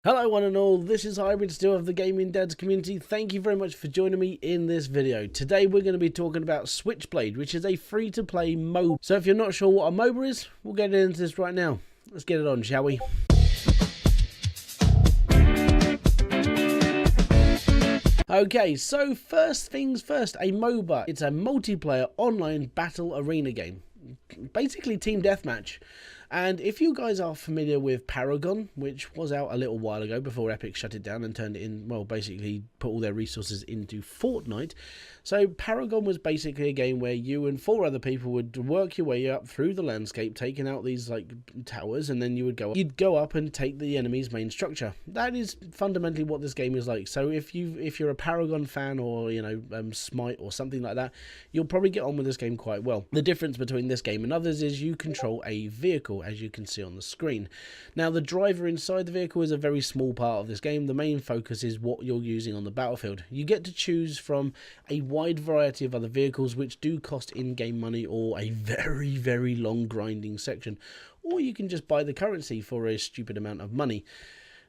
Hello one and all, this is Hybrid still of the Gaming Dads community. Thank you very much for joining me in this video. Today we're going to be talking about Switchblade, which is a free-to-play MOBA. So if you're not sure what a MOBA is, we'll get into this right now. Let's get it on, shall we? Okay, so first things first, a MOBA. It's a multiplayer online battle arena game. Basically team deathmatch. And if you guys are familiar with Paragon, which was out a little while ago before Epic shut it down and turned it in, well, basically put all their resources into Fortnite. So Paragon was basically a game where you and 4 other people would work your way up through the landscape, taking out these like towers, and then you'd go up and take the enemy's main structure. That is fundamentally what this game is like. So if you're a Paragon fan, or Smite or something like that, you'll probably get on with this game quite well. The difference between this game and others is you control a vehicle, as you can see on the screen. Now the driver inside the vehicle is a very small part of this game. The main focus is what you're using on the battlefield. You get to choose from a wide variety of other vehicles which do cost in-game money or a very long grinding section, or you can just buy the currency for a stupid amount of money.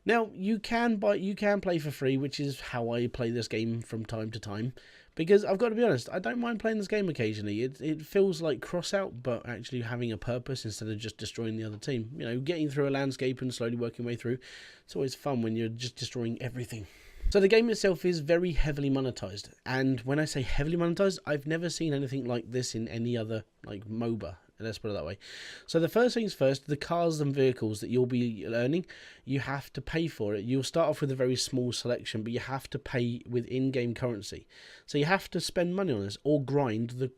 Now you can play for free, which is how I play this game from time to time, because I've got to be honest, I don't mind playing this game occasionally. It feels like cross out, but actually having a purpose instead of just destroying the other team. You know, getting through a landscape and slowly working your way through. It's always fun when you're just destroying everything. So the game itself is very heavily monetized, and when I say heavily monetized, I've never seen anything like this in any other like MOBA. Let's put it that way. So the first things first, the cars and vehicles that you'll be earning, you have to pay for it. You'll start off with a very small selection, but you have to pay with in-game currency. So you have to spend money on this or grind the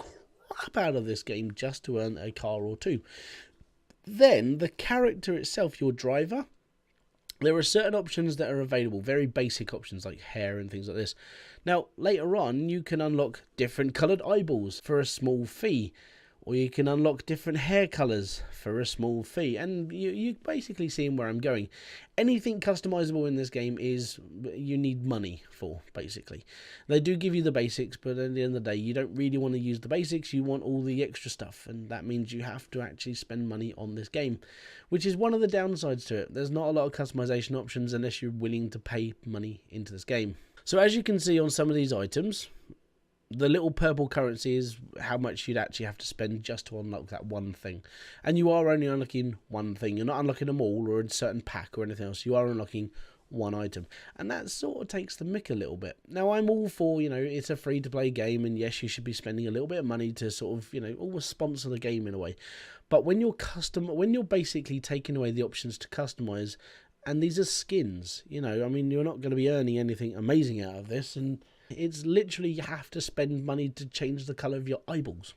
crap out of this game just to earn a car or two. Then the character itself, your driver, there are certain options that are available, very basic options like hair and things like this. Now later on you can unlock different coloured eyeballs for a small fee, or you can unlock different hair colours for a small fee, and you basically seeing where I'm going. Anything customizable in this game is you need money for, basically. They do give you the basics, but at the end of the day, you don't really want to use the basics, you want all the extra stuff, and that means you have to actually spend money on this game, which is one of the downsides to it. There's not a lot of customization options unless you're willing to pay money into this game. So as you can see on some of these items, the little purple currency is how much you'd actually have to spend just to unlock that one thing. And you are only unlocking one thing. You're not unlocking them all or a certain pack or anything else. You are unlocking one item. And that sort of takes the mick a little bit. Now, I'm all for, it's a free-to-play game, and yes, you should be spending a little bit of money to sort of, almost sponsor the game in a way. But when you're basically taking away the options to customize, and these are skins, you're not going to be earning anything amazing out of this, and it's literally you have to spend money to change the colour of your eyeballs.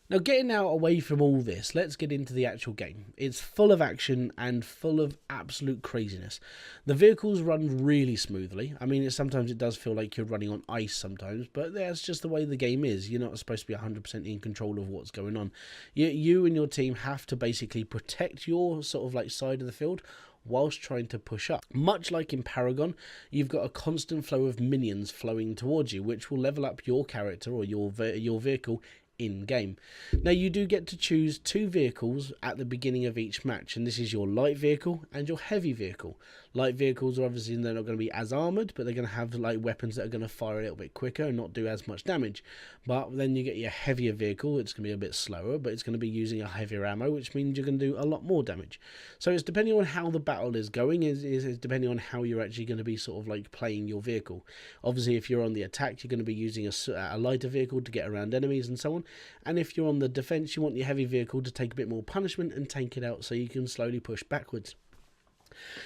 Now, getting out away from all this, let's get into the actual game. It's full of action and full of absolute craziness. The vehicles run really smoothly. I mean, sometimes it does feel like you're running on ice sometimes, but that's just the way the game is. You're not supposed to be 100% in control of what's going on. You and your team have to basically protect your sort of like side of the field whilst trying to push up. Much like in Paragon, you've got a constant flow of minions flowing towards you, which will level up your character or your vehicle in game. Now you do get to choose 2 vehicles at the beginning of each match, and this is your light vehicle and your heavy vehicle. Light vehicles are obviously, they're not going to be as armoured, but they're going to have like weapons that are going to fire a little bit quicker and not do as much damage. But then you get your heavier vehicle, it's going to be a bit slower, but it's going to be using a heavier ammo, which means you're going to do a lot more damage. So it's depending on how the battle is going, is depending on how you're actually going to be sort of like playing your vehicle. Obviously if you're on the attack, you're going to be using a lighter vehicle to get around enemies and so on. And if you're on the defense, you want your heavy vehicle to take a bit more punishment and tank it out so you can slowly push backwards.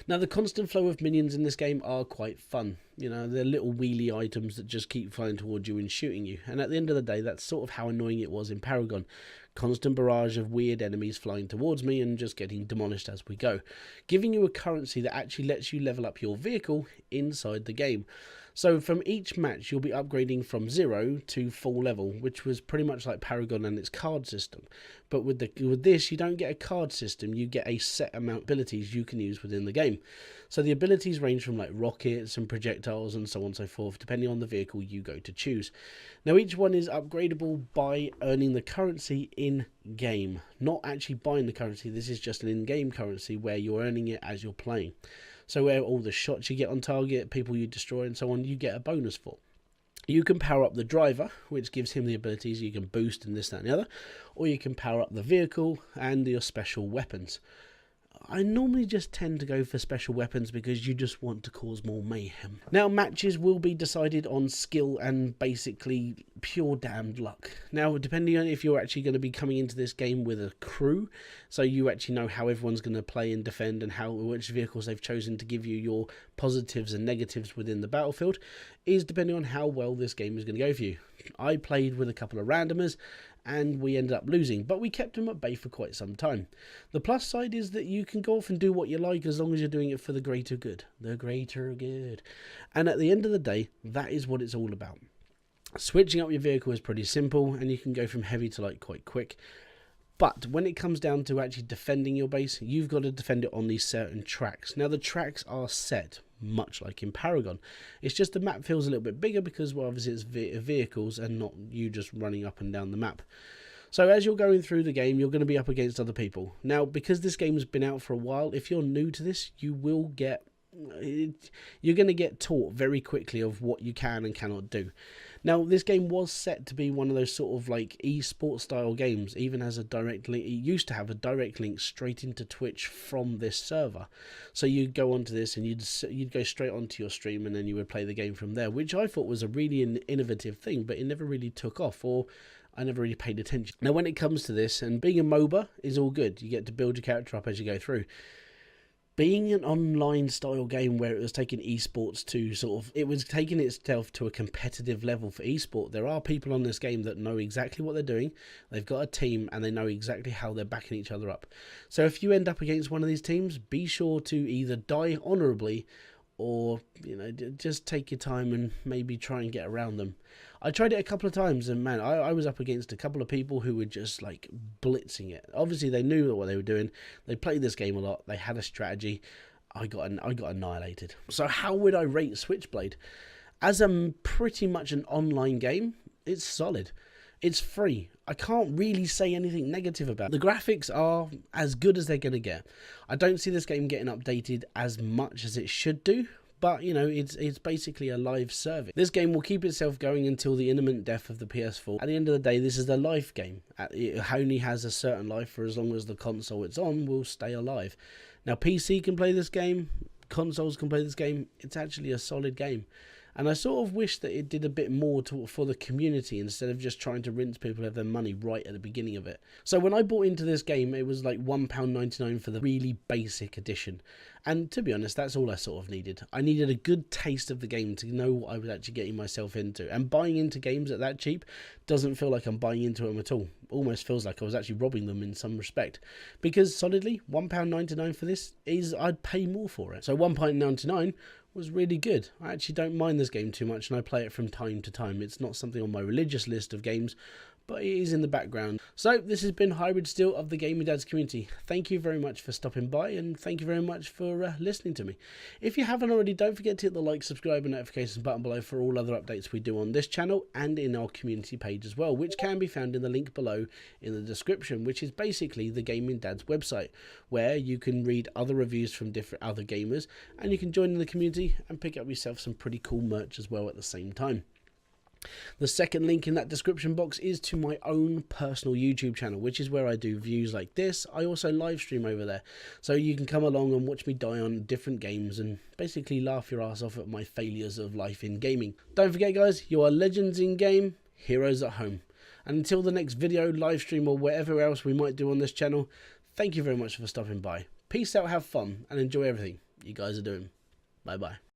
Now, the constant flow of minions in this game are quite fun. They're little wheelie items that just keep flying towards you and shooting you. And at the end of the day, that's sort of how annoying it was in Paragon. Constant barrage of weird enemies flying towards me and just getting demolished as we go, giving you a currency that actually lets you level up your vehicle inside the game. So from each match, you'll be upgrading from 0 to full level, which was pretty much like Paragon and its card system. But with this, you don't get a card system, you get a set amount of abilities you can use within the game. So the abilities range from like rockets and projectiles and so on and so forth, depending on the vehicle you go to choose. Now each one is upgradable by earning the currency in game, not actually buying the currency. This is just an in-game currency where you're earning it as you're playing. So where all the shots you get on target, people you destroy and so on, you get a bonus for. You can power up the driver, which gives him the abilities you can boost and this, that and the other, or you can power up the vehicle and your special weapons. I normally just tend to go for special weapons because you just want to cause more mayhem. Now matches will be decided on skill and basically pure damned luck. Now depending on if you're actually going to be coming into this game with a crew, so you actually know how everyone's going to play and defend and which vehicles they've chosen to give you your positives and negatives within the battlefield, is depending on how well this game is going to go for you. I played with a couple of randomers and we ended up losing, but we kept them at bay for quite some time. The plus side is that you can go off and do what you like as long as you're doing it for the greater good. The greater good. And at the end of the day, that is what it's all about. Switching up your vehicle is pretty simple and you can go from heavy to light quite quick. But when it comes down to actually defending your base, you've got to defend it on these certain tracks. Now the tracks are set, much like in Paragon. It's just the map feels a little bit bigger because, well, obviously it's vehicles and not you just running up and down the map. So as you're going through the game, you're going to be up against other people. Now, because this game has been out for a while, if you're new to this, you're going to get taught very quickly of what you can and cannot do. Now, this game was set to be one of those sort of like esports style games, even has a direct link. It used to have a direct link straight into Twitch from this server. So you'd go onto this and you'd go straight onto your stream and then you would play the game from there, which I thought was a really innovative thing, but it never really took off, or I never really paid attention. Now, when it comes to this, and being a MOBA is all good. You get to build your character up as you go through. Being an online style game where it was taking esports to it was taking itself to a competitive level for esport. There are people on this game that know exactly what they're doing. They've got a team and they know exactly how they're backing each other up. So if you end up against one of these teams, be sure to either die honorably or, you know, just take your time and maybe try and get around them. I tried it a couple of times and man, I was up against a couple of people who were just like blitzing it. Obviously they knew what they were doing. They played this game a lot. They had a strategy. I got annihilated. So how would I rate Switchblade? As pretty much an online game, it's solid. It's free. I can't really say anything negative about it. The graphics are as good as they're going to get. I don't see this game getting updated as much as it should do, but you know, it's basically a live service. This game will keep itself going until the imminent death of the PS4. At the end of the day, this is a life game. It only has a certain life for as long as the console it's on will stay alive. Now, PC can play this game, consoles can play this game. It's actually a solid game. And I sort of wish that it did a bit more for the community instead of just trying to rinse people of their money right at the beginning of it. So when I bought into this game, it was like £1.99 for the really basic edition. And to be honest, that's all I sort of needed. I needed a good taste of the game to know what I was actually getting myself into. And buying into games at that cheap doesn't feel like I'm buying into them at all. Almost feels like I was actually robbing them in some respect. Because solidly, £1.99 for this I'd pay more for it. So £1.99 was really good. I actually don't mind this game too much and I play it from time to time. It's not something on my religious list of games, but it is in the background. So this has been Hybrid Steel of the Gaming Dads community. Thank you very much for stopping by and thank you very much for listening to me. If you haven't already, don't forget to hit the like, subscribe and notifications button below for all other updates we do on this channel and in our community page as well, which can be found in the link below in the description, which is basically the Gaming Dads website, where you can read other reviews from different other gamers and you can join in the community and pick up yourself some pretty cool merch as well at the same time. The second link in that description box is to my own personal YouTube channel, which is where I do views like this. I also live stream over there, so you can come along and watch me die on different games and basically laugh your ass off at my failures of life in gaming. Don't forget guys, you are legends in game, heroes at home. And until the next video, live stream or whatever else we might do on this channel, thank you very much for stopping by. Peace out, have fun and enjoy everything you guys are doing. Bye bye.